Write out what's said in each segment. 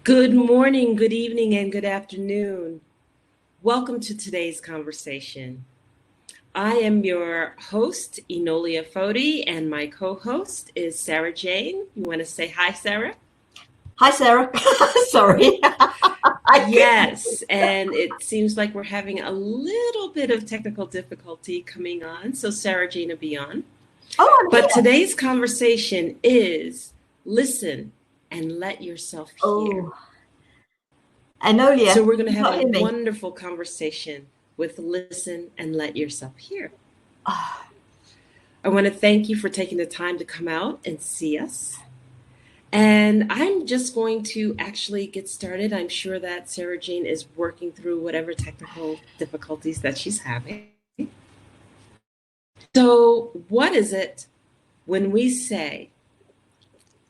Good morning, good evening, and good afternoon. Welcome to today's conversation. I am your host, Enolia Foti, and my co-host is Sara Jane. You want to say hi, Sara? Hi, Sarah. Sorry. Yes, and it seems like we're having a little bit of technical difficulty coming on, so Sara Jane will be on. Oh, I'm But here. today's conversation is listen and let yourself hear. Oh, Enolia, So we're going to you have not a hear me? wonderful conversation with listen and let yourself hear. Oh, I want to thank you for taking the time to come out and see us. And I'm just going to actually get started. I'm sure that Sara Jane is working through whatever technical difficulties that she's having. So, what is it when we say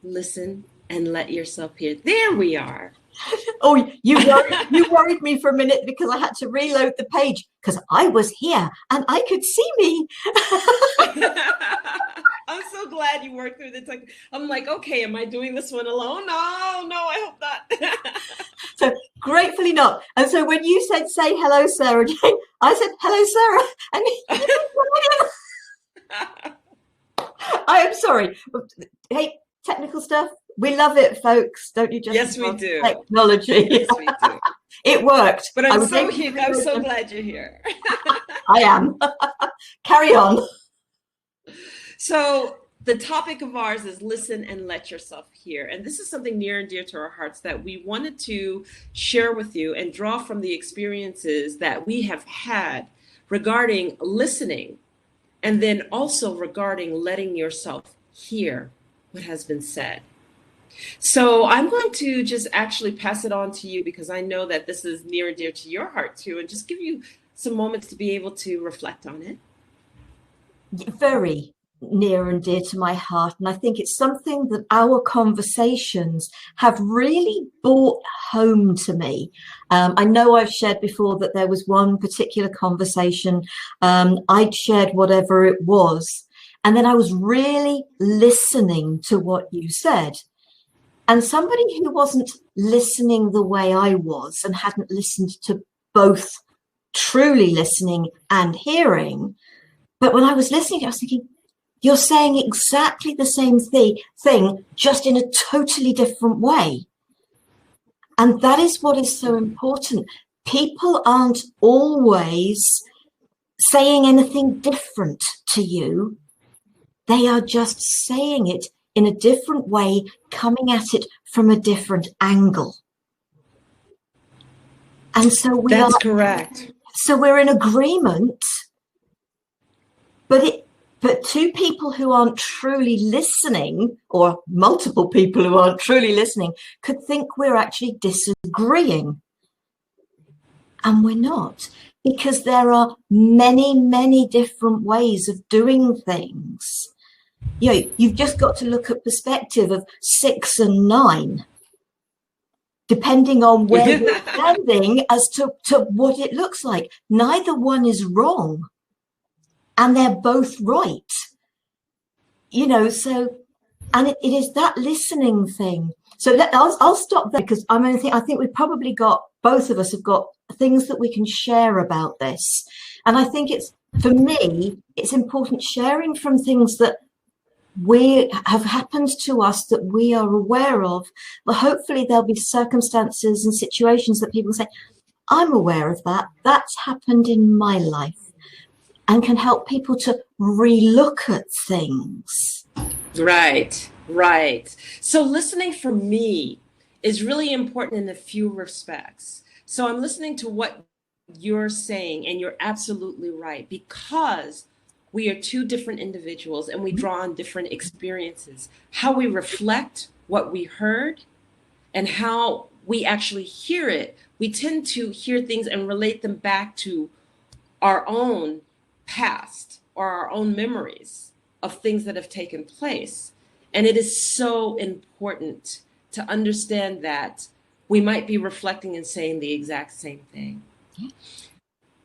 listen and let yourself hear? There we are. oh, you worried me for a minute because I had to reload the page because I was here and I could see me. I'm so glad you worked through the tech. I'm like, okay, am I doing this one alone? No, no, I hope not. So gratefully not. And so when you said say hello, Sarah Jane, I said hello, Sarah. And I am sorry. Hey, technical stuff. We love it, folks. Don't you just Yes, we love do. technology? Yes, we do. It worked. But I I'm was so able to here. I'm reload so them. glad you're here. I am. Carry on. So the topic of ours is listen and let yourself hear. And this is something near and dear to our hearts that we wanted to share with you and draw from the experiences that we have had regarding listening and then also regarding letting yourself hear what has been said. So I'm going to just actually pass it on to you because I know that this is near and dear to your heart too, and just give you some moments to be able to reflect on it. Very near and dear to my heart. And I think it's something that our conversations have really brought home to me. I know I've shared before that there was one particular conversation. I'd shared whatever it was. And then I was really listening to what you said. And somebody who wasn't listening the way I was and hadn't listened to both truly listening and hearing. But when I was listening, I was thinking, you're saying exactly the same thing, just in a totally different way. And that is what is so important. People aren't always saying anything different to you. They are just saying it in a different way, coming at it from a different angle. And so That's correct. we're in agreement, but two people who aren't truly listening, or multiple people who aren't truly listening, could think we're actually disagreeing. And we're not, because there are many, many different ways of doing things. You know, you've just got to look at perspective of 6 and 9, depending on where you're standing as to what it looks like. Neither one is wrong, and they're both right. You know, so, and it is that listening thing. So I'll stop there because I think we've probably got, both of us have got things that we can share about this. And I think for me, it's important sharing from things that we have happened to us that we are aware of. Well, hopefully there'll be circumstances and situations that people say, I'm aware of that. That's happened in my life, and can help people to relook at things. Right, right. So listening for me is really important in a few respects. So I'm listening to what you're saying, and you're absolutely right, because we are two different individuals and we draw on different experiences. How we reflect what we heard and how we actually hear it, we tend to hear things and relate them back to our own past or our own memories of things that have taken place. And it is so important to understand that we might be reflecting and saying the exact same thing.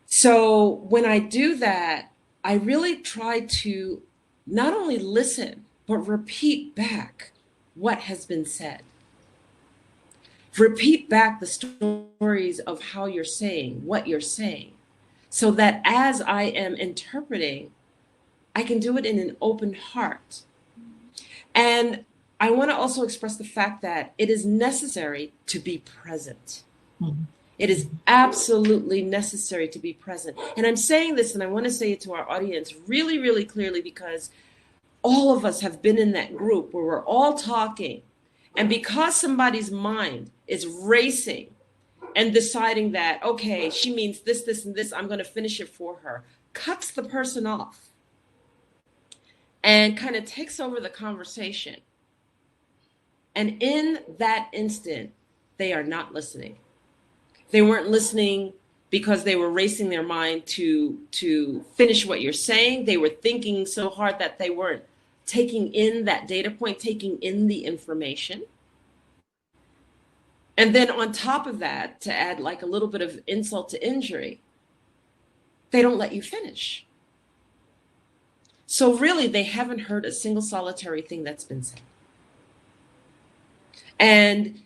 So when I do that, I really try to not only listen, but repeat back what has been said. Repeat back the stories of how you're saying, what you're saying, so that as I am interpreting, I can do it in an open heart. And I want to also express the fact that it is necessary to be present. Mm-hmm. It is absolutely necessary to be present. And I'm saying this, and I want to say it to our audience really, really clearly, because all of us have been in that group where we're all talking. And because somebody's mind is racing and deciding that, okay, she means this, this, and this, I'm going to finish it for her, cuts the person off and kind of takes over the conversation. And in that instant, they are not listening. They weren't listening because they were racing their mind to finish what you're saying. They were thinking so hard that they weren't taking in that data point, taking in the information. And then on top of that, to add like a little bit of insult to injury, they don't let you finish. So really, they haven't heard a single solitary thing that's been said. And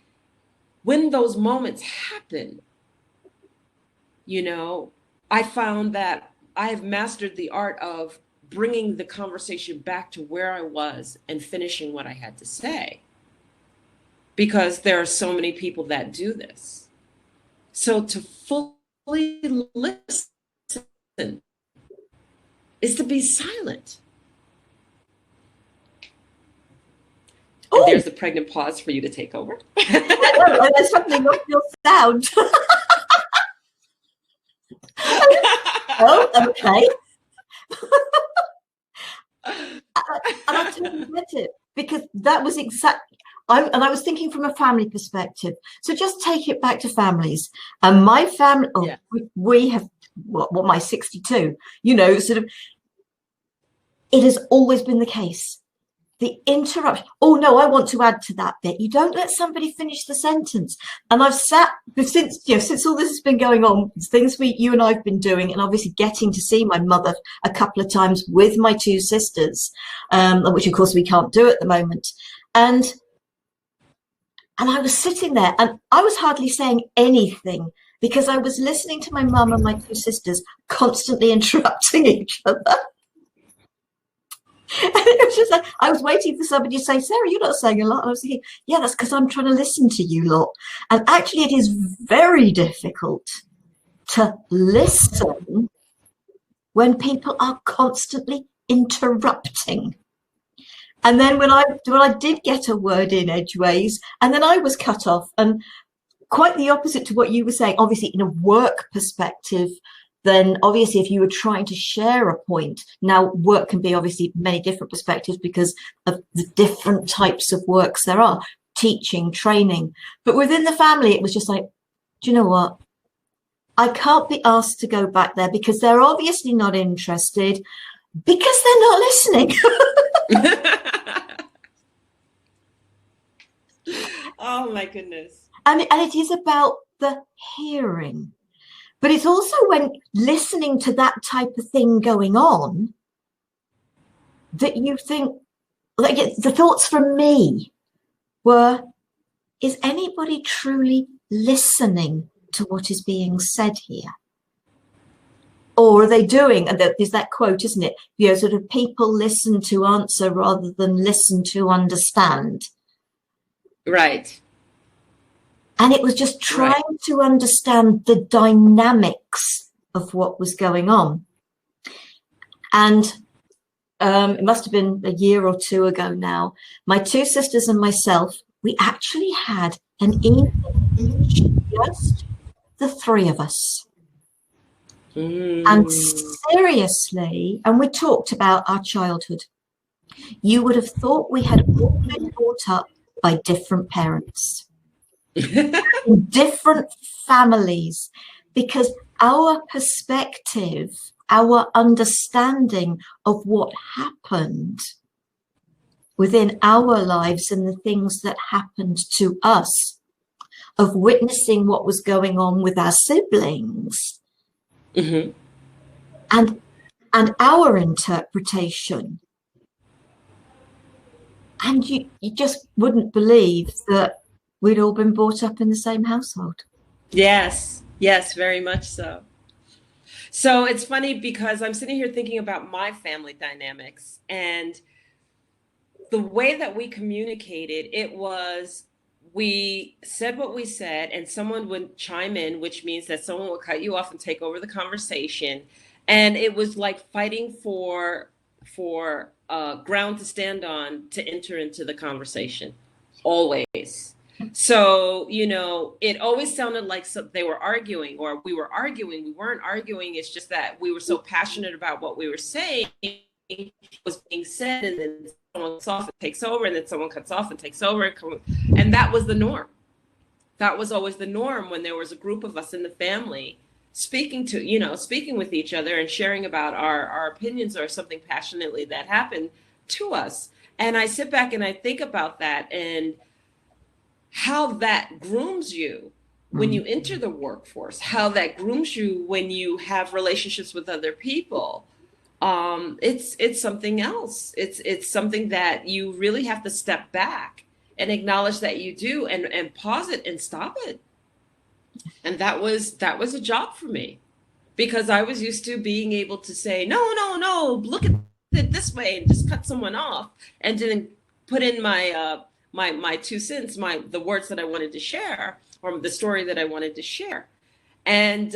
when those moments happen, you know, I found that I've mastered the art of bringing the conversation back to where I was and finishing what I had to say. Because there are so many people that do this. So to fully listen is to be silent. And there's the pregnant pause for you to take over. I know, there's something off your sound. Oh, okay. And I totally get it, because that was exactly, and I was thinking from a family perspective. So just take it back to families. And my family, we have, what, my 62, you know, sort of, it has always been the case. The interruption. Oh no, I want to add to that bit. You don't let somebody finish the sentence. And I've sat since all this has been going on, things you and I've been doing, and obviously getting to see my mother a couple of times with my two sisters, which of course we can't do at the moment. And I was sitting there, and I was hardly saying anything because I was listening to my mum and my two sisters constantly interrupting each other. And it was just like, I was waiting for somebody to say, Sarah, you're not saying a lot. And I was thinking, yeah, that's because I'm trying to listen to you lot. And actually, it is very difficult to listen when people are constantly interrupting. And then when I did get a word in edgeways, and then I was cut off, and quite the opposite to what you were saying, obviously in a work perspective, then obviously if you were trying to share a point, now work can be obviously many different perspectives because of the different types of works there are, teaching, training. But within the family, it was just like, do you know what? I can't be asked to go back there because they're obviously not interested because they're not listening. Oh my goodness. And it is about the hearing. But it's also when listening to that type of thing going on that you think, like the thoughts from me were, is anybody truly listening to what is being said here? Or are they doing, and there's that quote, isn't it? You know, sort of people listen to answer rather than listen to understand. Right. And it was just trying to understand the dynamics of what was going on. And it must have been a year or two ago now, my two sisters and myself, we actually had an evening, just the three of us. And seriously, and we talked about our childhood. You would have thought we had all been brought up by different parents. In different families, because our perspective, our understanding of what happened within our lives and the things that happened to us, of witnessing what was going on with our siblings, and our interpretation. And you just wouldn't believe that we'd all been brought up in the same household. Yes, yes, very much so. So it's funny because I'm sitting here thinking about my family dynamics, and the way that we communicated, it was we said what we said, and someone would chime in, which means that someone would cut you off and take over the conversation. And it was like fighting for ground to stand on to enter into the conversation, always. So, it always sounded like they were arguing, or we were arguing. We weren't arguing. It's just that we were so passionate about what we were saying was being said, and then someone cuts off and takes over, and then someone cuts off and takes over. And that was the norm. That was always the norm when there was a group of us in the family speaking with each other and sharing about our opinions or something passionately that happened to us. And I sit back and I think about that and how that grooms you when you enter the workforce, how that grooms you when you have relationships with other people. It's something else. It's something that you really have to step back and acknowledge that you do, and pause it and stop it. And that was a job for me, because I was used to being able to say, no, look at it this way, and just cut someone off, and then put in my my 2 cents, the words that I wanted to share, or the story that I wanted to share. And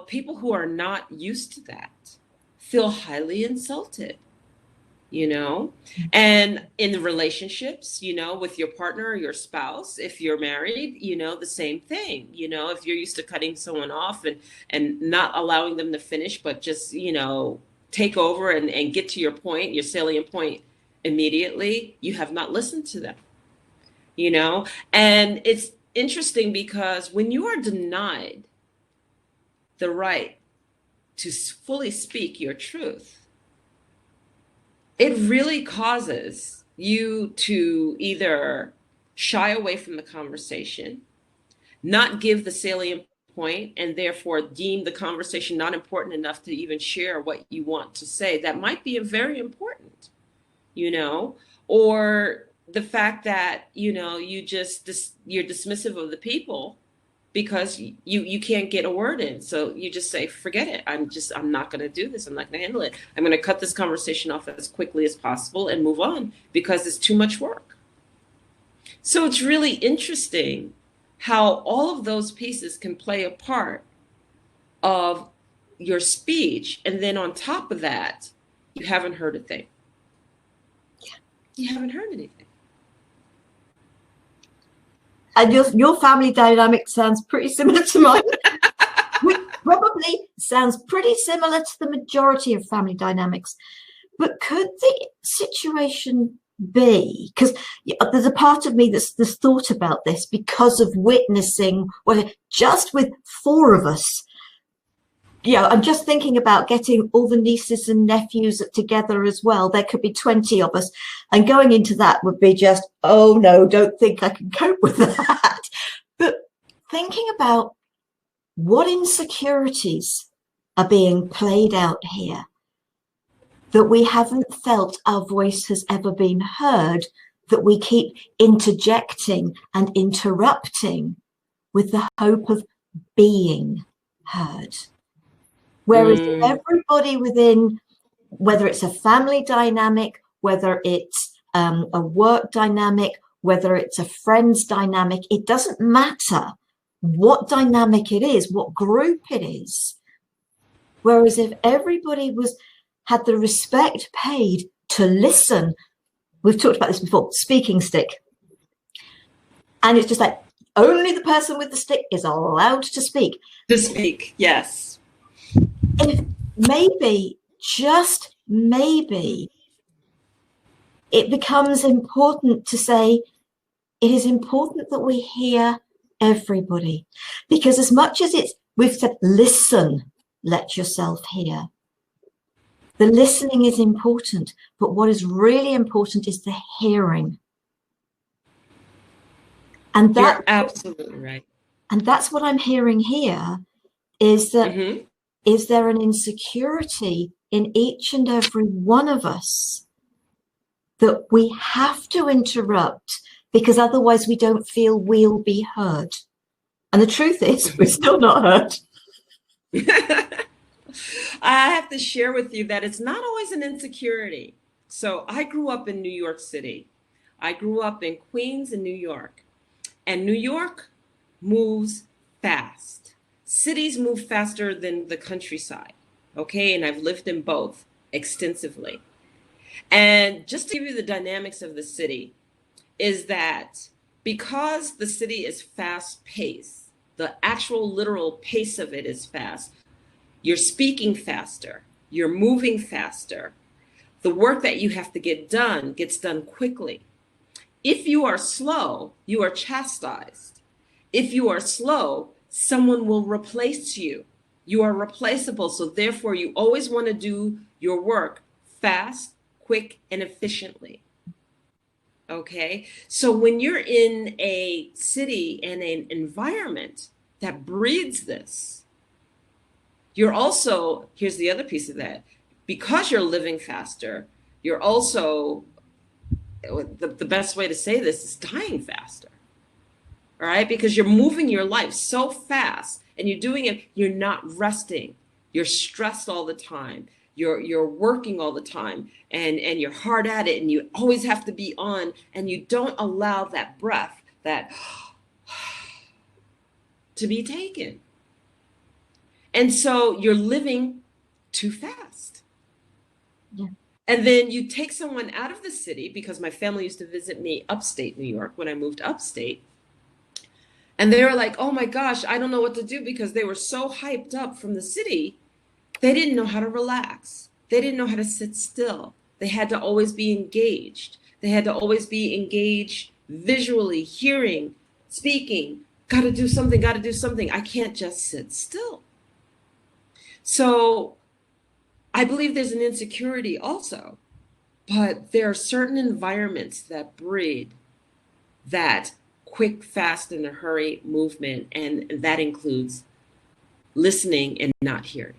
people who are not used to that feel highly insulted, and in the relationships, with your partner or your spouse, if you're married, the same thing, if you're used to cutting someone off and not allowing them to finish, but just, take over and get to your point, your salient point immediately, you have not listened to them, and it's interesting because when you are denied the right to fully speak your truth, it really causes you to either shy away from the conversation, not give the salient point, and therefore deem the conversation not important enough to even share what you want to say. That might be very important, or the fact that, you're dismissive of the people because you can't get a word in. So you just say, forget it. I'm not going to do this. I'm not going to handle it. I'm going to cut this conversation off as quickly as possible and move on because it's too much work. So it's really interesting how all of those pieces can play a part of your speech. And then on top of that, you haven't heard a thing. Yeah. You haven't heard anything. And your family dynamic sounds pretty similar to mine. Which probably sounds pretty similar to the majority of family dynamics. But could the situation be, because there's a part of me that's thought about this because of witnessing, well, just with 4 of us, I'm just thinking about getting all the nieces and nephews together as well. There could be 20 of us, and going into that would be just, oh no, don't think I can cope with that. But thinking about what insecurities are being played out here, that we haven't felt our voice has ever been heard, that we keep interjecting and interrupting with the hope of being heard. Whereas everybody within, whether it's a family dynamic, whether it's a work dynamic, whether it's a friend's dynamic, it doesn't matter what dynamic it is, what group it is. Whereas if everybody had the respect paid to listen, we've talked about this before, speaking stick. And it's just like, only the person with the stick is allowed to speak. To speak, yes. If maybe, just maybe, it becomes important to say, it is important that we hear everybody. Because as much as we've said, listen, let yourself hear. The listening is important, but what is really important is the hearing. And you're absolutely right. And that's what I'm hearing here, is that is there an insecurity in each and every one of us that we have to interrupt because otherwise we don't feel we'll be heard. And the truth is, we're still not heard. I have to share with you that it's not always an insecurity. So I grew up in New York City. I grew up in Queens and New York. And New York moves fast. Cities move faster than the countryside. Okay, and I've lived in both extensively. And just to give you the dynamics of the city, is that because the city is fast paced, the actual literal pace of it is fast. You're speaking faster, you're moving faster. The work that you have to get done gets done quickly. If you are slow, you are chastised. If you are slow, someone will replace you. You are replaceable. So therefore, you always want to do your work fast, quick, and efficiently. Okay. So when you're in a city and an environment that breeds this, you're also, here's the other piece of that, because you're living faster, you're also, the best way to say this is dying faster. All right. Because you're moving your life so fast and you're doing it, you're not resting. You're stressed all the time. You're working all the time and you're hard at it and you always have to be on and you don't allow that breath, that to be taken. And so you're living too fast. Yeah. And then you take someone out of the city, because my family used to visit me upstate New York when I moved upstate. And they were like, oh my gosh, I don't know what to do, because they were so hyped up from the city. They didn't know how to relax. They didn't know how to sit still. They had to always be engaged. They had to always be engaged visually, hearing, speaking. Got to do something, got to do something. I can't just sit still. So I believe there's an insecurity also, but there are certain environments that breed that quick, fast, in a hurry movement, and that includes listening and not hearing.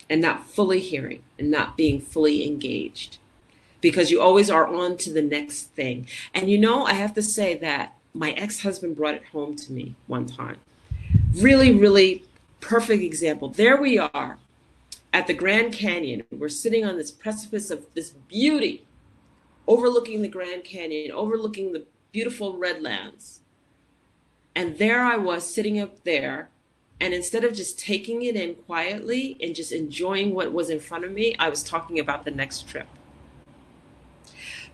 And not fully hearing and not being fully engaged, because you always are on to the next thing. And you know, I have to say that my ex-husband brought it home to me one time. Really, really perfect example. There we are at the Grand Canyon. We're sitting on this precipice of this beauty, overlooking the Grand Canyon, overlooking the beautiful Redlands. And there I was sitting up there. And instead of just taking it in quietly and just enjoying what was in front of me, I was talking about the next trip.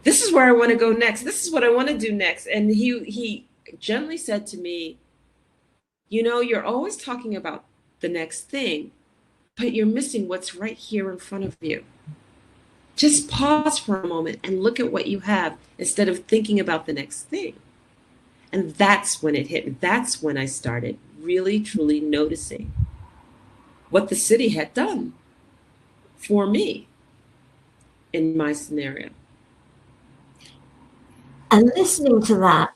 This is where I want to go next. This is what I want to do next. And he gently said to me, you know, you're always talking about the next thing, but you're missing what's right here in front of you. Just pause for a moment and look at what you have instead of thinking about the next thing. And that's when it hit me. That's when I started really, truly noticing what the city had done for me in my scenario. And listening to that,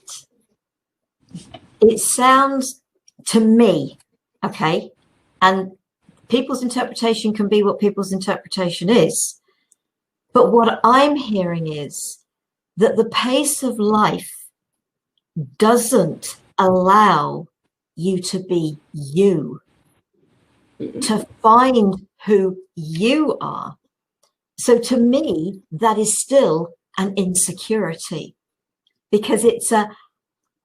it sounds to me, okay, and people's interpretation can be what people's interpretation is. But what I'm hearing is that the pace of life doesn't allow you to be you, to find who you are. So to me, that is still an insecurity, because it's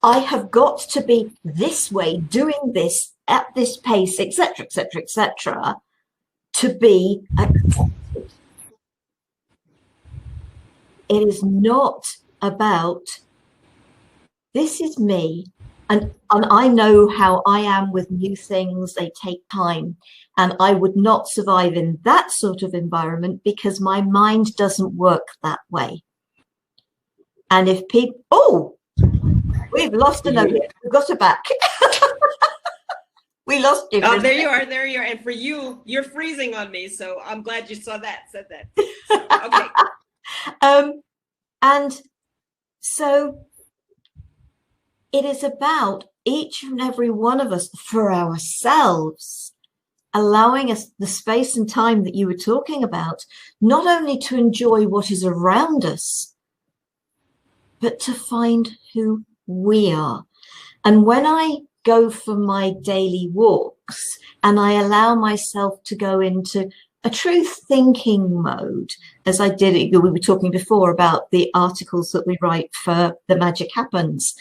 I have got to be this way, doing this at this pace, etc., etc., etc., to be accepted. It is not about, this is me. And I know how I am with new things. They take time. And I would not survive in that sort of environment because my mind doesn't work that way. And if people, oh, we've lost Enolia. We've got her back. We lost you. Oh, there you are. There you are. And for you, you're freezing on me. So I'm glad you said that. Okay. And so it is about each and every one of us, for ourselves, allowing us the space and time that you were talking about, not only to enjoy what is around us, but to find who we are. And when I go for my daily walks and I allow myself to go into a true thinking mode, as I did it, we were talking before about the articles that we write for The Magic Happens.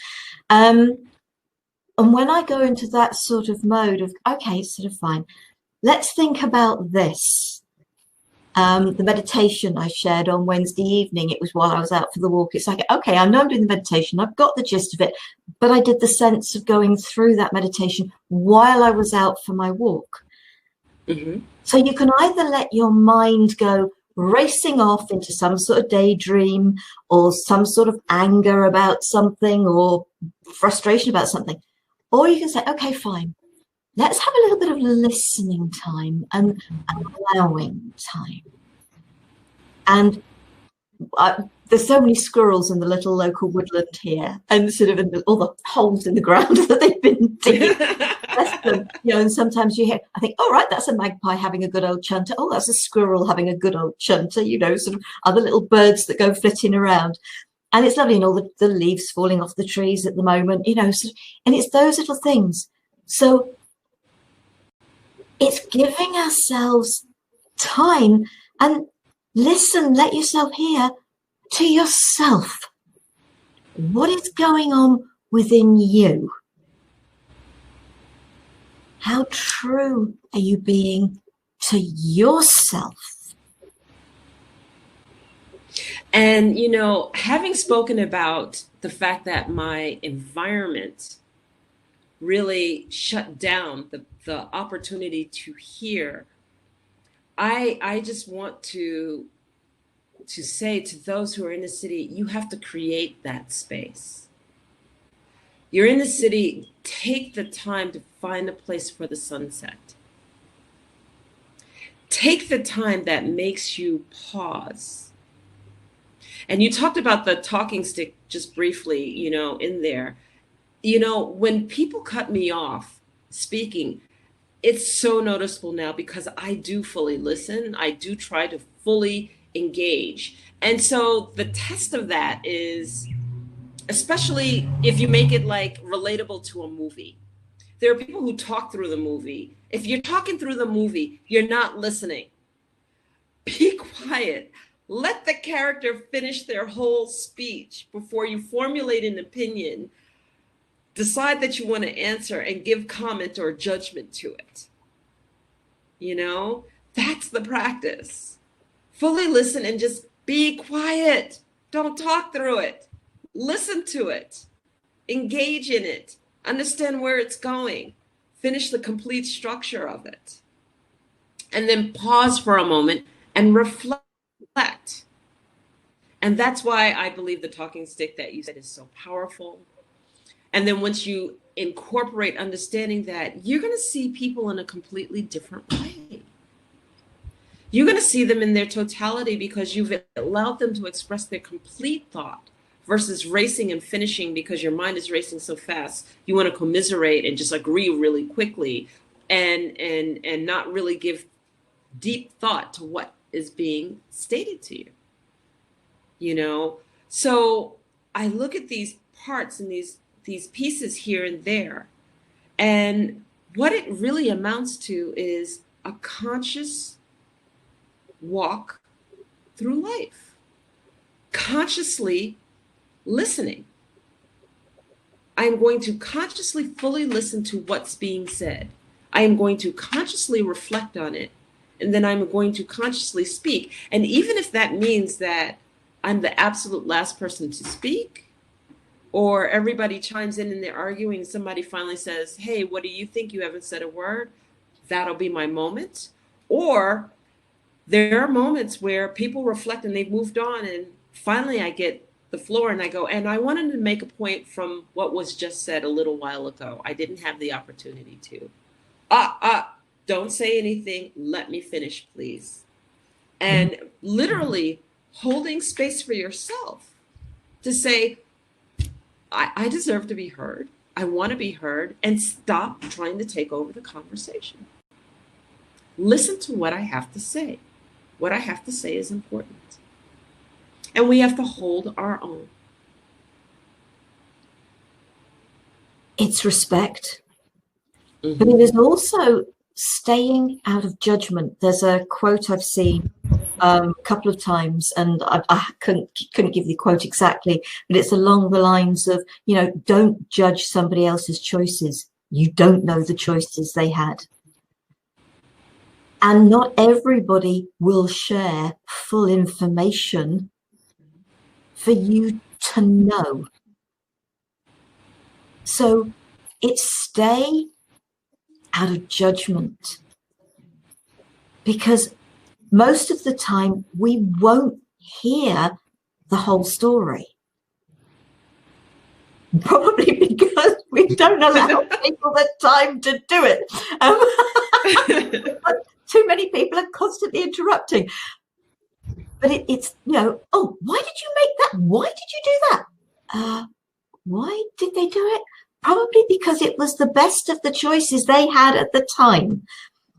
And when I go into that sort of mode of, okay, sort of fine, let's think about this. The meditation I shared on Wednesday evening, it was while I was out for the walk. It's like, okay, I know I'm doing the meditation. I've got the gist of it, but I did the sense of going through that meditation while I was out for my walk. Mm-hmm. So you can either let your mind go racing off into some sort of daydream or some sort of anger about something or frustration about something, or you can say, okay, fine. Let's have a little bit of listening time and allowing time. And there's so many squirrels in the little local woodland here, and sort of all the holes in the ground that they've been digging. And sometimes you hear, I think, all right, that's a magpie having a good old chunter. Oh, that's a squirrel having a good old chunter, sort of other little birds that go flitting around. And it's lovely, and all the leaves falling off the trees at the moment, sort of, and it's those little things. So it's giving ourselves time and listen, let yourself hear to yourself. What is going on within you? How true are you being to yourself? And, having spoken about the fact that my environment really shut down the opportunity to hear, I just want to say to those who are in the city, you have to create that space. You're in the city, take the time to find a place for the sunset. Take the time that makes you pause. And you talked about the talking stick just briefly, in there. When people cut me off speaking, it's so noticeable now because I do fully listen. I do try to fully engage. And so the test of that is, especially if you make it like relatable to a movie. There are people who talk through the movie. If you're talking through the movie, you're not listening. Be quiet. Let the character finish their whole speech before you formulate an opinion. Decide that you want to answer and give comment or judgment to it. That's the practice. Fully listen and just be quiet. Don't talk through it. Listen to it. Engage in it. Understand where it's going. Finish the complete structure of it. And then pause for a moment and reflect. And that's why I believe the talking stick that you said is so powerful. And then once you incorporate understanding that, you're going to see people in a completely different way. You're going to see them in their totality because you've allowed them to express their complete thought versus racing and finishing because your mind is racing so fast. You want to commiserate and just agree really quickly and not really give deep thought to what is being stated to you. So I look at these parts and these pieces here and there, and what it really amounts to is a conscious walk through life, consciously listening. I am going to consciously fully listen to what's being said. I am going to consciously reflect on it, and then I'm going to consciously speak. And even if that means that I'm the absolute last person to speak, or everybody chimes in and they're arguing, somebody finally says, hey, what do you think? You haven't said a word. That'll be my moment. Or there are moments where people reflect and they've moved on, and finally I get the floor and I go, and I wanted to make a point from what was just said a little while ago. I didn't have the opportunity to. Don't say anything. Let me finish, please. And literally holding space for yourself to say, I deserve to be heard. I want to be heard, and stop trying to take over the conversation. Listen to what I have to say. What I have to say is important. And we have to hold our own. It's respect, Mm-hmm. but it is also staying out of judgment. There's a quote I've seen a couple of times, and I couldn't give the quote exactly, but it's along the lines of, don't judge somebody else's choices. You don't know the choices they had. And not everybody will share full information for you to know. So it's stay out of judgment, because most of the time we won't hear the whole story. Probably because we don't allow people the time to do it. Too many people are constantly interrupting. But it's, oh, why did you make that? Why did you do that? Why did they do it? Probably because it was the best of the choices they had at the time.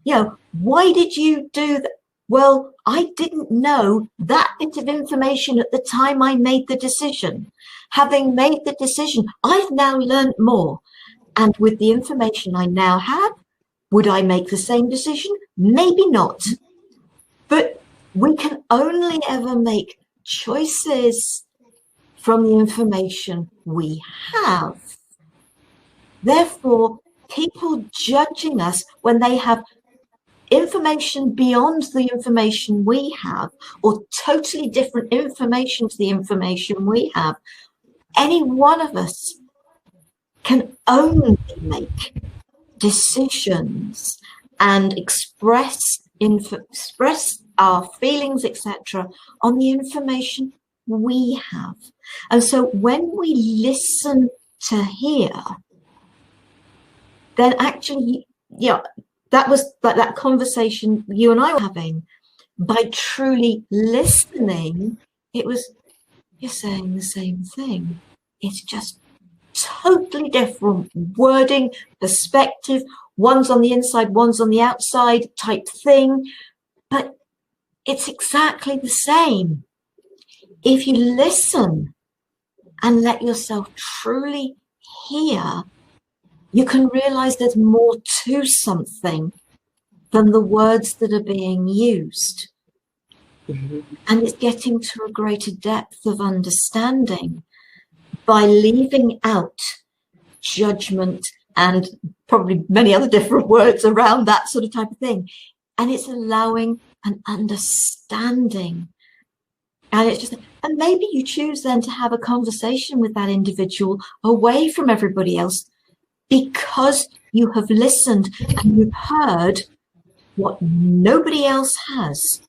Why did you do that? Well, I didn't know that bit of information at the time I made the decision. Having made the decision, I've now learned more. And with the information I now have, would I make the same decision? Maybe not. But we can only ever make choices from the information we have. Therefore, people judging us when they have information beyond the information we have, or totally different information to the information we have, any one of us can only make decisions and express our feelings, etc., on the information we have. And so when we listen to hear, then actually, that was like that conversation you and I were having. By truly listening, it was, you're saying the same thing. It's just totally different wording, perspective. One's on the inside, one's on the outside type thing. But it's exactly the same. If you listen and let yourself truly hear, you can realize there's more to something than the words that are being used. Mm-hmm. And it's getting to a greater depth of understanding by leaving out judgment and probably many other different words around that sort of type of thing. And it's allowing an understanding. And it's just, and maybe you choose then to have a conversation with that individual away from everybody else, because you have listened and you've heard what nobody else has,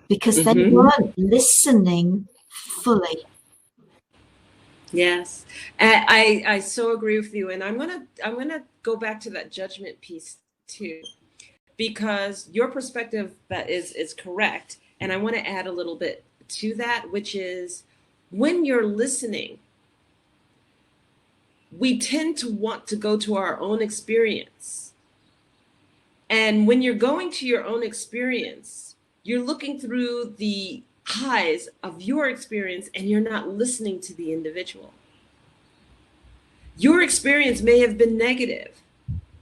because they weren't listening fully. Yes, and I so agree with you, and I'm gonna go back to that judgment piece too, because your perspective that is correct, and I want to add a little bit to that, which is when you're listening, we tend to want to go to our own experience. And when you're going to your own experience, you're looking through the eyes of your experience and you're not listening to the individual. Your experience may have been negative.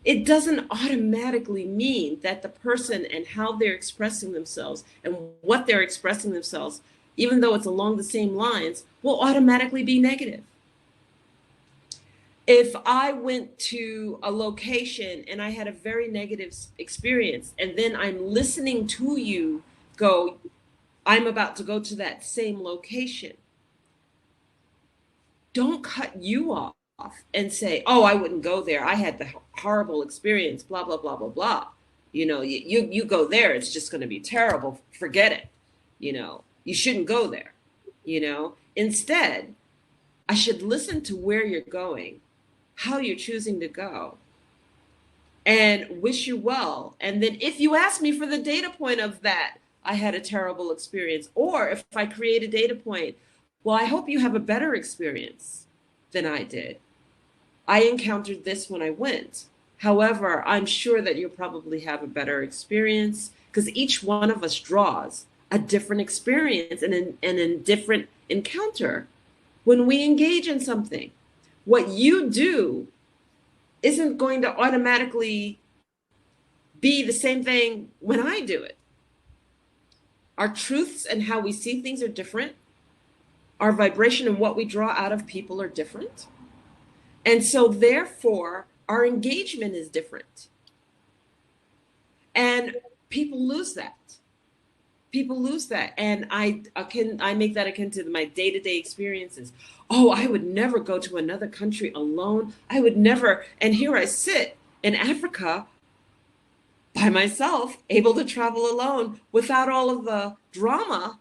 It doesn't automatically mean that the person and how they're expressing themselves and what they're expressing themselves, even though it's along the same lines, will automatically be negative. If I went to a location and I had a very negative experience, and then I'm listening to you go, I'm about to go to that same location, don't cut you off and say, oh, I wouldn't go there. I had the horrible experience, blah, blah, blah, blah, blah. You go there, it's just going to be terrible. Forget it. You shouldn't go there. Instead, I should listen to where you're going, how you're choosing to go, and wish you well. And then if you ask me for the data point of that, I had a terrible experience, or if I create a data point, well, I hope you have a better experience than I did. I encountered this when I went. However, I'm sure that you'll probably have a better experience, because each one of us draws a different experience and a different encounter when we engage in something. What you do isn't going to automatically be the same thing when I do it. Our truths and how we see things are different. Our vibration and what we draw out of people are different. And so therefore, our engagement is different. And people lose that. People lose that. And I make that akin to my day-to-day experiences. Oh, I would never go to another country alone. I would never. And here I sit in Africa by myself, able to travel alone without all of the drama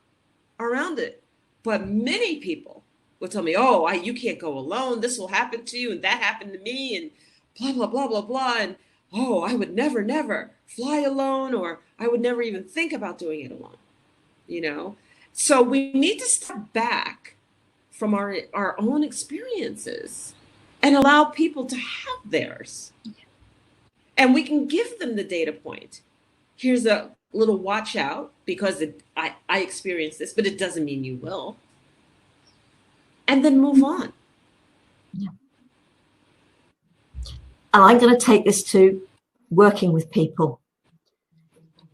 around it. But many people will tell me, oh, you can't go alone. This will happen to you. And that happened to me. And blah, blah, blah, blah, blah. And, oh, I would never, never fly alone, or I would never even think about doing it alone. You know? So we need to step back from our own experiences and allow people to have theirs. And we can give them the data point. Here's a little watch out, because I experienced this, but it doesn't mean you will. And then move on. Yeah. And I'm going to take this to working with people,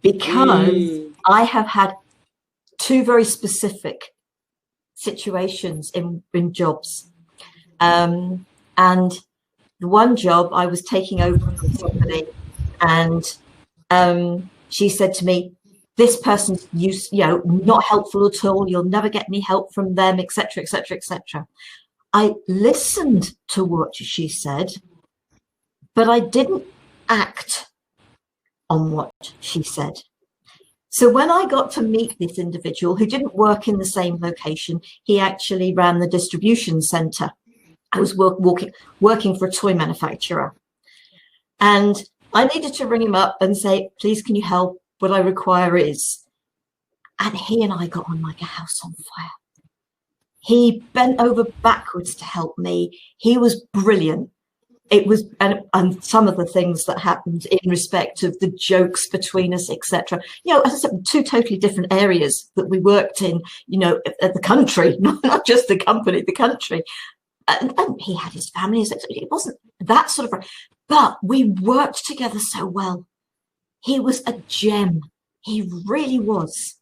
because I have had two very specific situations in jobs. And the one job, I was taking over somebody, and she said to me, this person's not helpful at all. You'll never get any help from them, etc., etc., etc. I listened to what she said, but I didn't act on what she said. So when I got to meet this individual who didn't work in the same location, he actually ran the distribution center. I was working for a toy manufacturer, and I needed to ring him up and say, please, can you help? What I require is, and he and I got on like a house on fire. He bent over backwards to help me. He was brilliant. It was, and some of the things that happened in respect of the jokes between us, etc. As I said, two totally different areas that we worked in, at the country, not just the company, the country. And he had his family. It wasn't that sort of, but we worked together so well. He was a gem. He really was.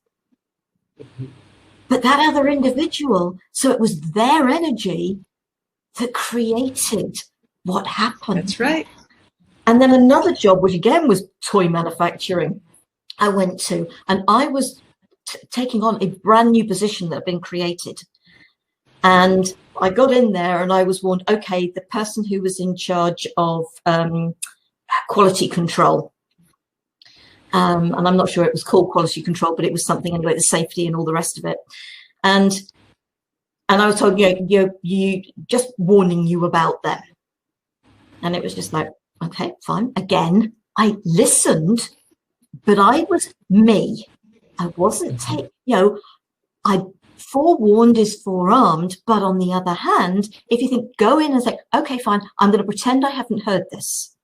But that other individual, so it was their energy that created what happened. That's right. And then another job, which again was toy manufacturing, I went to, and I was taking on a brand new position that had been created. And I got in there and I was warned, okay, the person who was in charge of quality control, and I'm not sure it was called quality control, but it was something anyway, the safety and all the rest of it. And I was told, you just warning you about them. And it was just like, okay, fine. Again, I listened, but I was me. I wasn't I forewarned is forearmed, but on the other hand, if you think, go in and say, okay, fine, I'm going to pretend I haven't heard this,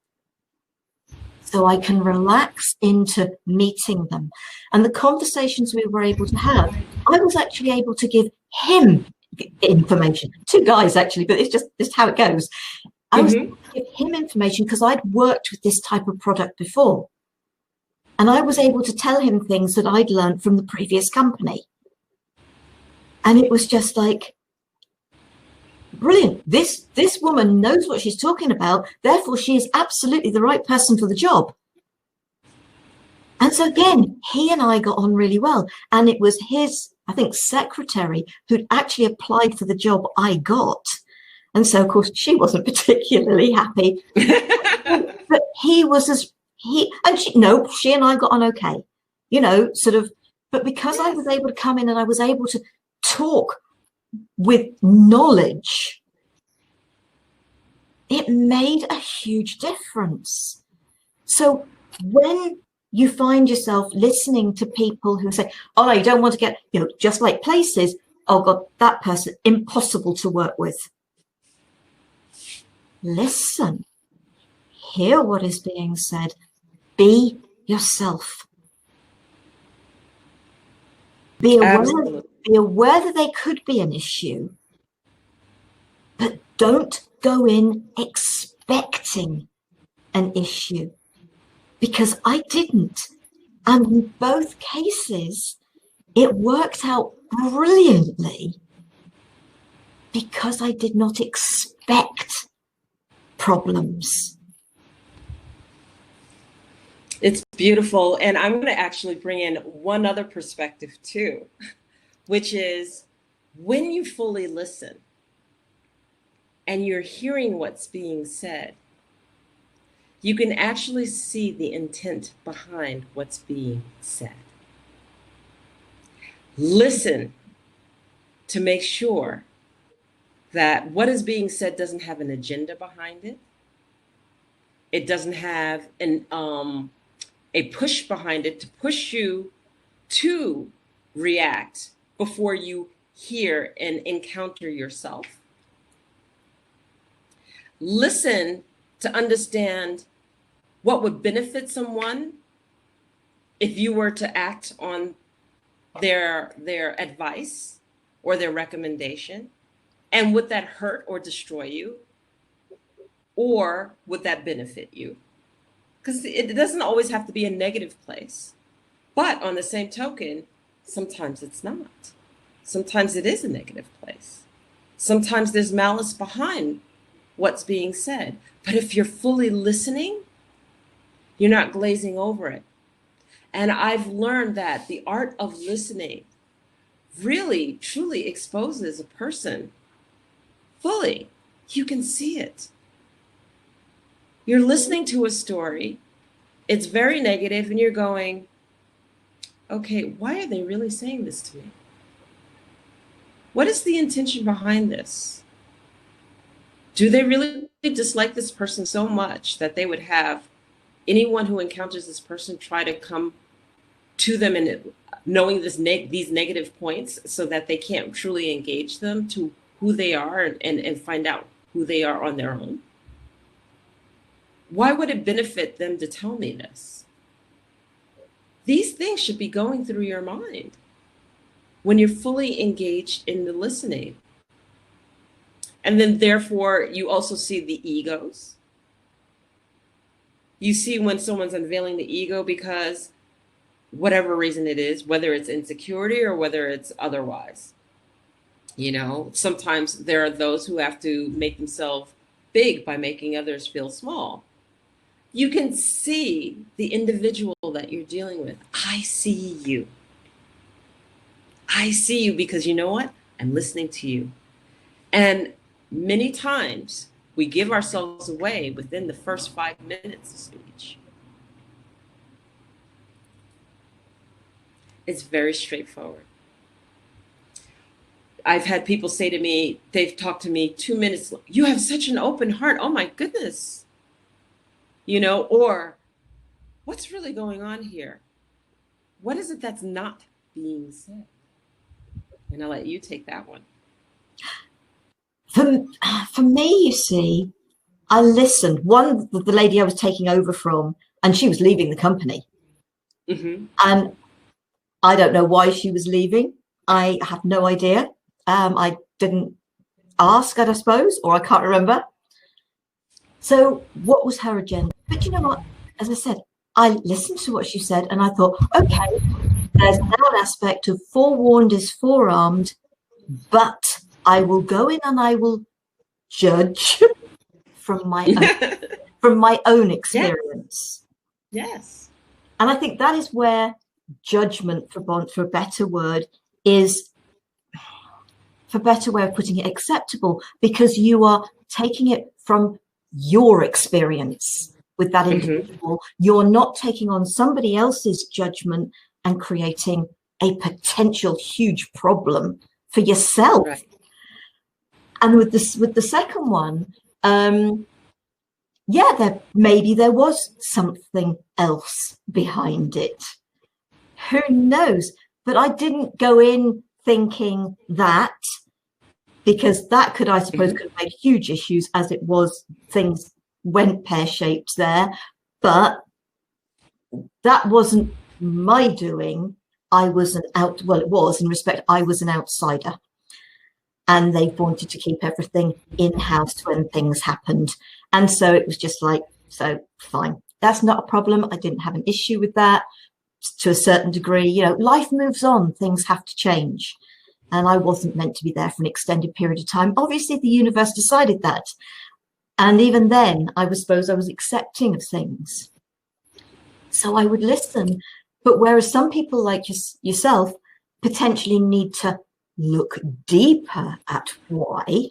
so I can relax into meeting them. And the conversations we were able to have, I was actually able to give him information. Two guys, actually, but it's just how it goes. I was able to give him information because I'd worked with this type of product before. And I was able to tell him things that I'd learned from the previous company. And it was just like, brilliant. This woman knows what she's talking about. Therefore, she is absolutely the right person for the job. And so again, he and I got on really well. And it was his, I think, secretary who'd actually applied for the job I got. And so, of course, she wasn't particularly happy. But he was she and I got on okay, sort of. But because I was able to come in and I was able to talk with knowledge, it made a huge difference. So when you find yourself listening to people who say, oh, no, you don't want to get, just like places, oh God, that person, impossible to work with. Listen, hear what is being said, be yourself. Be aware that they could be an issue, but don't go in expecting an issue because I didn't. And in both cases, it worked out brilliantly because I did not expect problems. It's beautiful. And I'm going to actually bring in one other perspective too, which is when you fully listen and you're hearing what's being said, you can actually see the intent behind what's being said. Listen to make sure that what is being said doesn't have an agenda behind it. It doesn't have a push behind it to push you to react before you hear and encounter yourself. Listen to understand what would benefit someone if you were to act on their advice or their recommendation. And would that hurt or destroy you? Or would that benefit you? Because it doesn't always have to be a negative place. But on the same token, sometimes it's not. Sometimes it is a negative place. Sometimes there's malice behind what's being said. But if you're fully listening, you're not glazing over it. And I've learned that the art of listening really, truly exposes a person fully. You can see it. You're listening to a story, it's very negative, and you're going, okay, why are they really saying this to me? What is the intention behind this? Do they really dislike this person so much that they would have anyone who encounters this person try to come to them and knowing these negative points so that they can't truly engage them to who they are and find out who they are on their own? Why would it benefit them to tell me this? These things should be going through your mind when you're fully engaged in the listening. And then therefore, you also see the egos. You see when someone's unveiling the ego because whatever reason it is, whether it's insecurity or whether it's otherwise. You know, sometimes there are those who have to make themselves big by making others feel small. You can see the individual that you're dealing with. I see you. I see you because you know what? I'm listening to you. And many times we give ourselves away within the first 5 minutes of speech. It's very straightforward. I've had people say to me, they've talked to me 2 minutes, you have such an open heart. Oh my goodness. You know, or what's really going on here? What is it that's not being said? And I'll let you take that one. For me, you see, I listened. The lady I was taking over from, and she was leaving the company. Mm-hmm. And I don't know why she was leaving. I have no idea. I didn't ask, I suppose, or I can't remember. So what was her agenda? But you know what? As I said, I listened to what she said and I thought, okay, there's that aspect of forewarned is forearmed, but I will go in and I will judge from my own experience. Yes. And I think that is where judgment, for a better word, is, for a better way of putting it, acceptable, because you are taking it from your experience with that individual. Mm-hmm. You're not taking on somebody else's judgment and creating a potential huge problem for yourself. Right. And with the second one, maybe there was something else behind it. Who knows? But I didn't go in thinking that, because that could, I suppose, could have made huge issues. As it was, things went pear-shaped there. But that wasn't my doing. I was it was in respect, I was an outsider. And they wanted to keep everything in-house when things happened. And so it was just like, So fine. That's not a problem. I didn't have an issue with that to a certain degree. You know, life moves on. Things have to change. And I wasn't meant to be there for an extended period of time. Obviously, the universe decided that. And even then, I suppose I was accepting of things. So I would listen. But whereas some people like yourself potentially need to look deeper at why,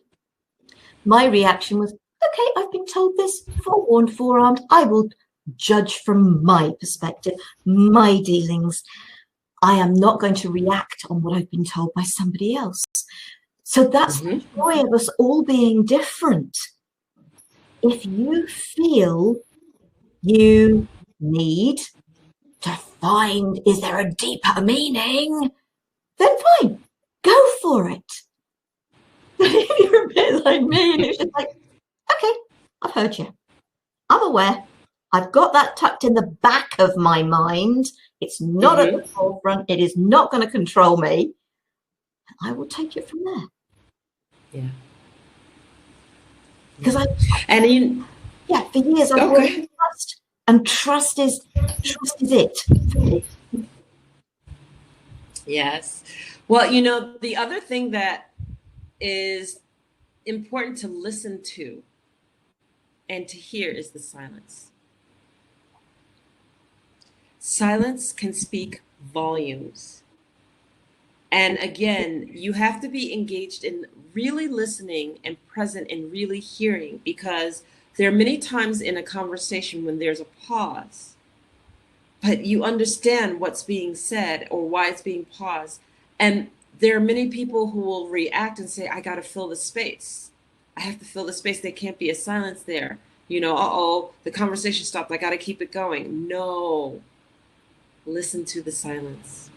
my reaction was, okay, I've been told this, forewarned, forearmed. I will judge from my perspective, my dealings. I am not going to react on what I've been told by somebody else. So that's the joy of us all being different. If you feel you need to find, is there a deeper meaning? Then fine, go for it. But if you're a bit like me and it's just like, okay, I've heard you. I'm aware. I've got that tucked in the back of my mind. It's not at the forefront. It is not going to control me. I will take it from there. Yeah. Because for years I've worked with trust, and trust is it. Yes. Well, you know, the other thing that is important to listen to and to hear is the silence. Silence can speak volumes. And again, you have to be engaged in really listening and present and really hearing, because there are many times in a conversation when there's a pause, but you understand what's being said or why it's being paused. And there are many people who will react and say, I got to fill the space. I have to fill the space. There can't be a silence there. You know, the conversation stopped. I got to keep it going. No. Listen to the silence.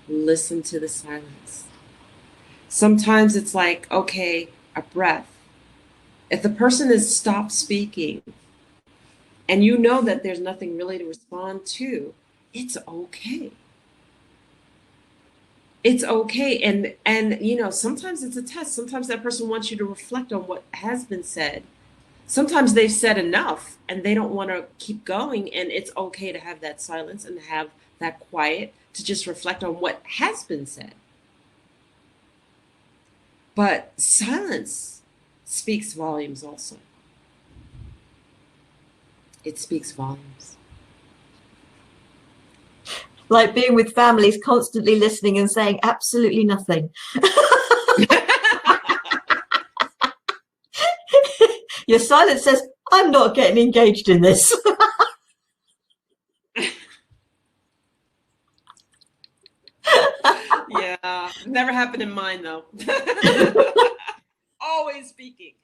Listen to the silence. Sometimes it's like, okay, a breath. If the person has stopped speaking and you know that there's nothing really to respond to, it's okay. It's okay. And you know, sometimes it's a test. Sometimes that person wants you to reflect on what has been said. Sometimes they've said enough and they don't want to keep going, and it's okay to have that silence and have that quiet to just reflect on what has been said. But silence speaks volumes also. It speaks volumes. Like being with families, constantly listening and saying absolutely nothing. Your silence says, I'm not getting engaged in this. Yeah, never happened in mine though. Always speaking.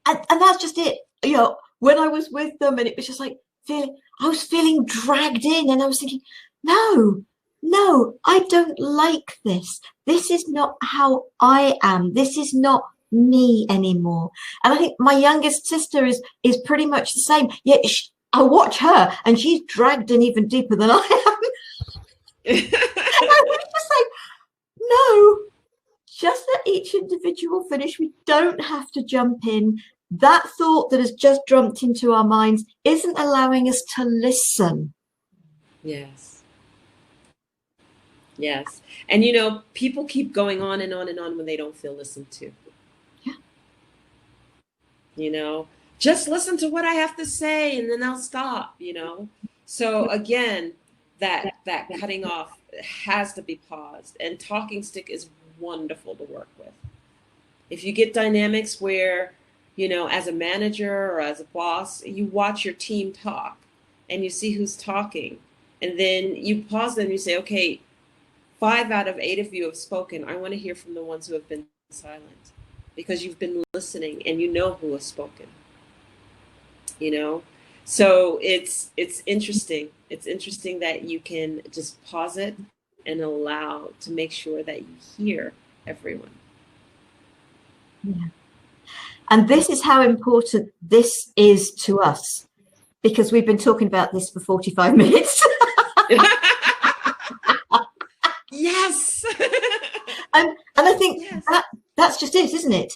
and that's just it. You know, when I was with them and it was just like, I was feeling dragged in, and I was thinking, no, I don't like this. This is not how I am. This is not me anymore. And I think my youngest sister is pretty much the same. Yet I watch her and she's dragged in even deeper than I am. And I was just like, no, just let each individual finish. We don't have to jump in. That thought that has just jumped into our minds isn't allowing us to listen. Yes. Yes. And you know, people keep going on and on and on when they don't feel listened to. Yeah. You know, just listen to what I have to say and then I'll stop, you know. So again, that cutting off has to be paused, and talking stick is wonderful to work with. If you get dynamics where, you know, as a manager or as a boss, you watch your team talk and you see who's talking, and then you pause them and you say, okay, 5 out of 8 of you have spoken. I want to hear from the ones who have been silent, because you've been listening and you know who has spoken, you know? So it's interesting. It's interesting that you can just pause it and allow to make sure that you hear everyone. Yeah. And this is how important this is to us, because we've been talking about this for 45 minutes. Yes. And I think that's just it, isn't it?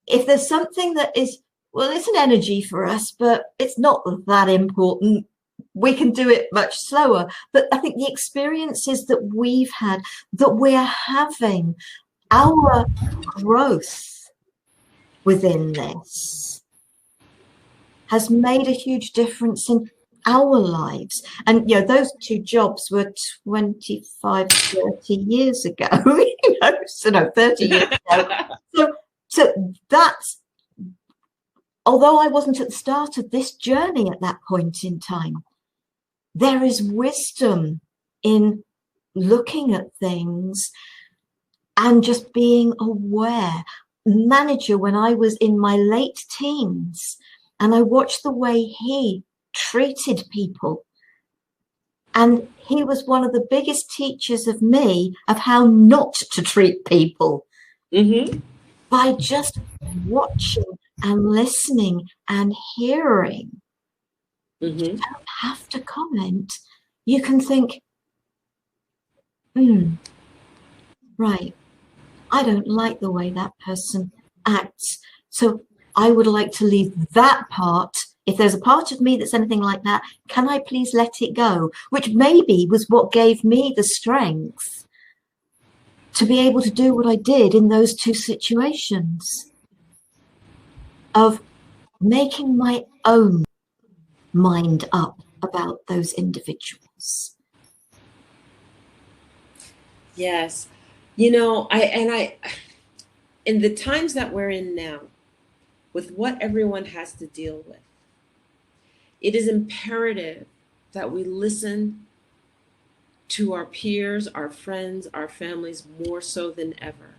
if there's something that is, well, it's an energy for us, but it's not that important, we can do it much slower. But I think the experiences that we've had, that we're having, our growth within this has made a huge difference in our lives. And those two jobs were 25, 30 years ago. 30 years ago. So that's, although I wasn't at the start of this journey at that point in time, there is wisdom in looking at things and just being aware. Manager, when I was in my late teens, and I watched the way he treated people, and he was one of the biggest teachers of me of how not to treat people. Mm-hmm. By just watching and listening and hearing. Mm-hmm. You don't have to comment. You can think, right, I don't like the way that person acts. So I would like to leave that part. If there's a part of me that's anything like that, can I please let it go? Which maybe was what gave me the strength to be able to do what I did in those two situations, of making my own mind up about those individuals. Yes. I in the times that we're in now, with what everyone has to deal with, it is imperative that we listen to our peers, our friends, our families more so than ever.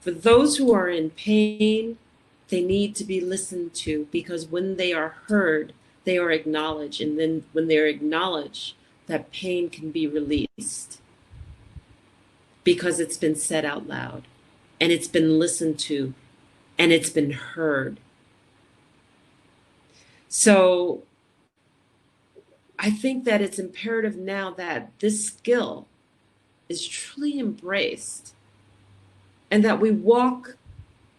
For those who are in pain, they need to be listened to, because when they are heard, they are acknowledged. And then when they're acknowledged, that pain can be released because it's been said out loud, and it's been listened to, and it's been heard. So I think that it's imperative now that this skill is truly embraced, and that we walk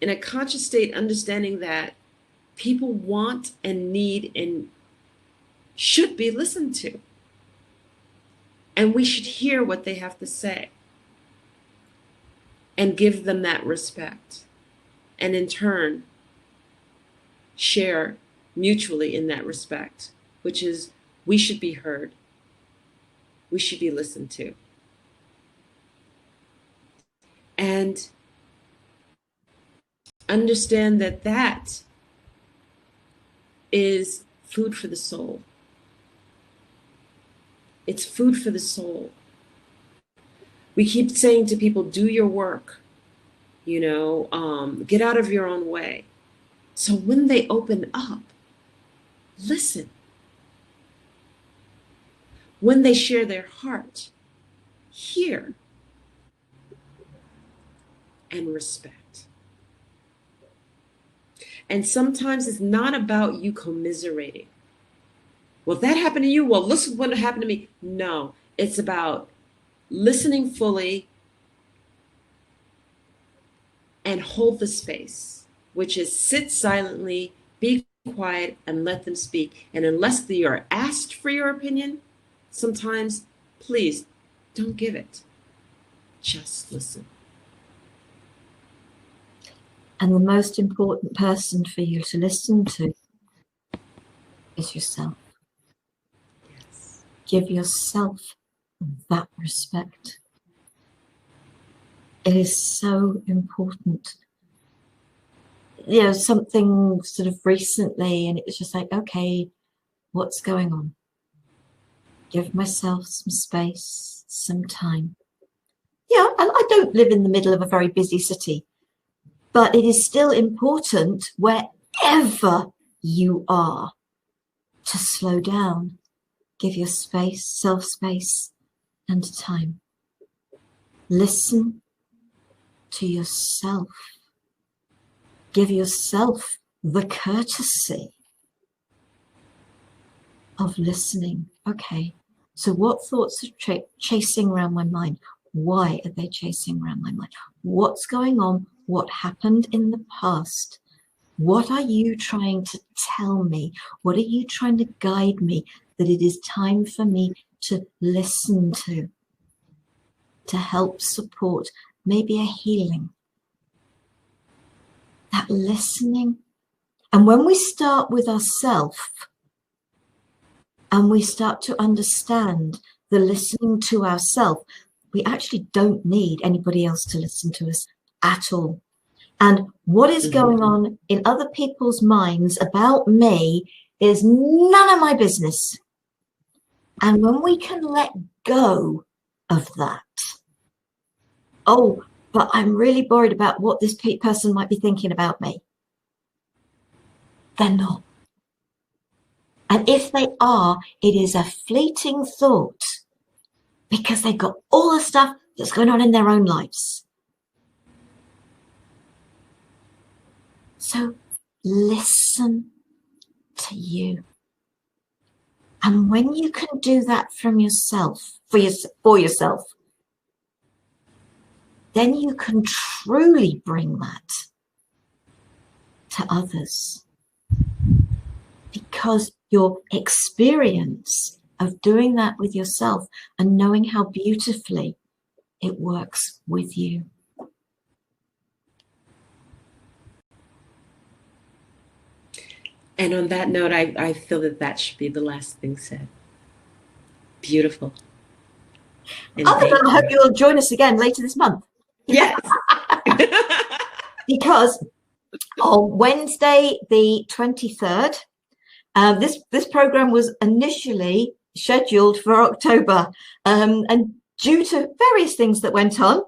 in a conscious state, understanding that people want and need and should be listened to. And we should hear what they have to say and give them that respect. And in turn, share mutually in that respect, which is, we should be heard. We should be listened to. And understand that that is food for the soul. It's food for the soul. We keep saying to people, do your work, get out of your own way. So when they open up, listen. When they share their heart, hear and respect. And sometimes it's not about you commiserating. Well, that happened to you. Well, listen what happened to me. No, it's about listening fully and hold the space, which is sit silently, be quiet, and let them speak. And unless you are asked for your opinion, sometimes, please don't give it. Just listen. And the most important person for you to listen to is yourself. Yes. Give yourself that respect. It is so important. Something sort of recently, and it was just like, okay, what's going on? Give myself some space, some time. I don't live in the middle of a very busy city, but it is still important wherever you are to slow down, give your space, self-space, and time. Listen to yourself. Give yourself the courtesy of listening. Okay, so what thoughts are chasing around my mind? Why are they chasing around my mind? What's going on? What happened in the past What are you trying to tell me? What are you trying to guide me that it is time for me to listen to help support maybe a healing? That listening. And when we start with ourselves and we start to understand the listening to ourselves, we actually don't need anybody else to listen to us at all. And what is going on in other people's minds about me is none of my business. And when we can let go of that, oh, but I'm really worried about what this person might be thinking about me. They're not. And if they are, it is a fleeting thought because they've got all the stuff that's going on in their own lives. So listen to you. And when you can do that from yourself, for yourself, then you can truly bring that to others. Because your experience of doing that with yourself and knowing how beautifully it works with you. And on that note, I feel that should be the last thing said. Beautiful. And Other than I hope you'll join us again later this month. Yes. Because on Wednesday, the 23rd, this program was initially scheduled for October, and due to various things that went on,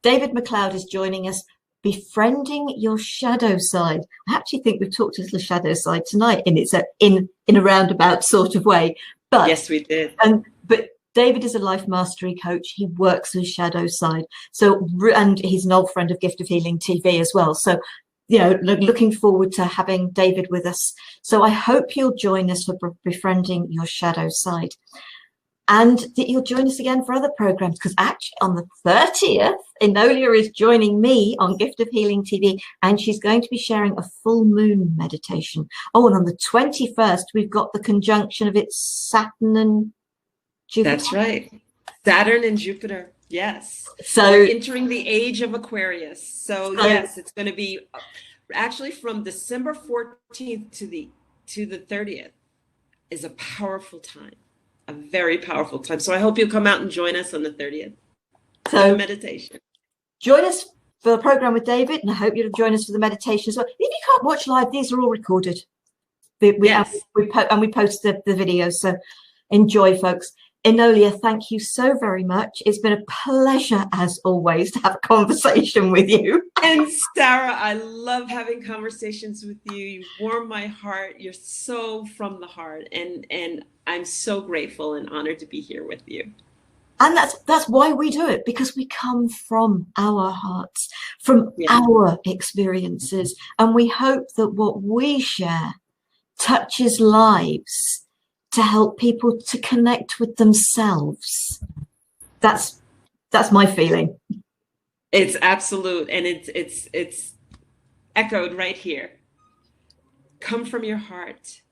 David McLeod is joining us. Befriending your shadow side. I actually think we've talked to the shadow side tonight, and it's in a roundabout sort of way. But yes, we did. But David is a life mastery coach. He works with shadow side. So, and he's an old friend of Gift of Healing TV as well. So, you know, looking forward to having David with us. So I hope you'll join us for Befriending Your Shadow Side. And that you'll join us again for other programs, because actually on the 30th, Enolia is joining me on Gift of Healing TV, and she's going to be sharing a full moon meditation. Oh, and on the 21st, we've got the conjunction of its Saturn and Jupiter. That's right. Saturn and Jupiter. Yes. So we're entering the age of Aquarius. So yes, it's going to be actually from December 14th to the 30th is a powerful time. A very powerful time. So I hope you'll come out and join us on the 30th. So meditation. Join us for the program with David, and I hope you'll join us for the meditation as well. If you can't watch live, these are all recorded. Yes. We post the videos. So enjoy, folks. Enolia, thank you so very much. It's been a pleasure, as always, to have a conversation with you. And Sara, I love having conversations with you. You warm my heart. You're so from the heart. And I'm so grateful and honored to be here with you. And that's why we do it, because we come from our hearts, from our experiences. And we hope that what we share touches lives to help people to connect with themselves. That's my feeling. It's absolute, and it's echoed right here. Come from your heart,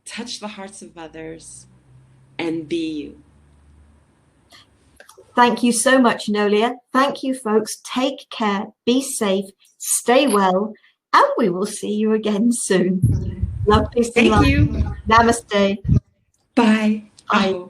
touch the hearts of others, and be you. Thank you so much, Enolia. Thank you, folks. Take care, be safe, stay well, and we will see you again soon. Love, peace, and light. Thank you. Namaste. Bye. Bye.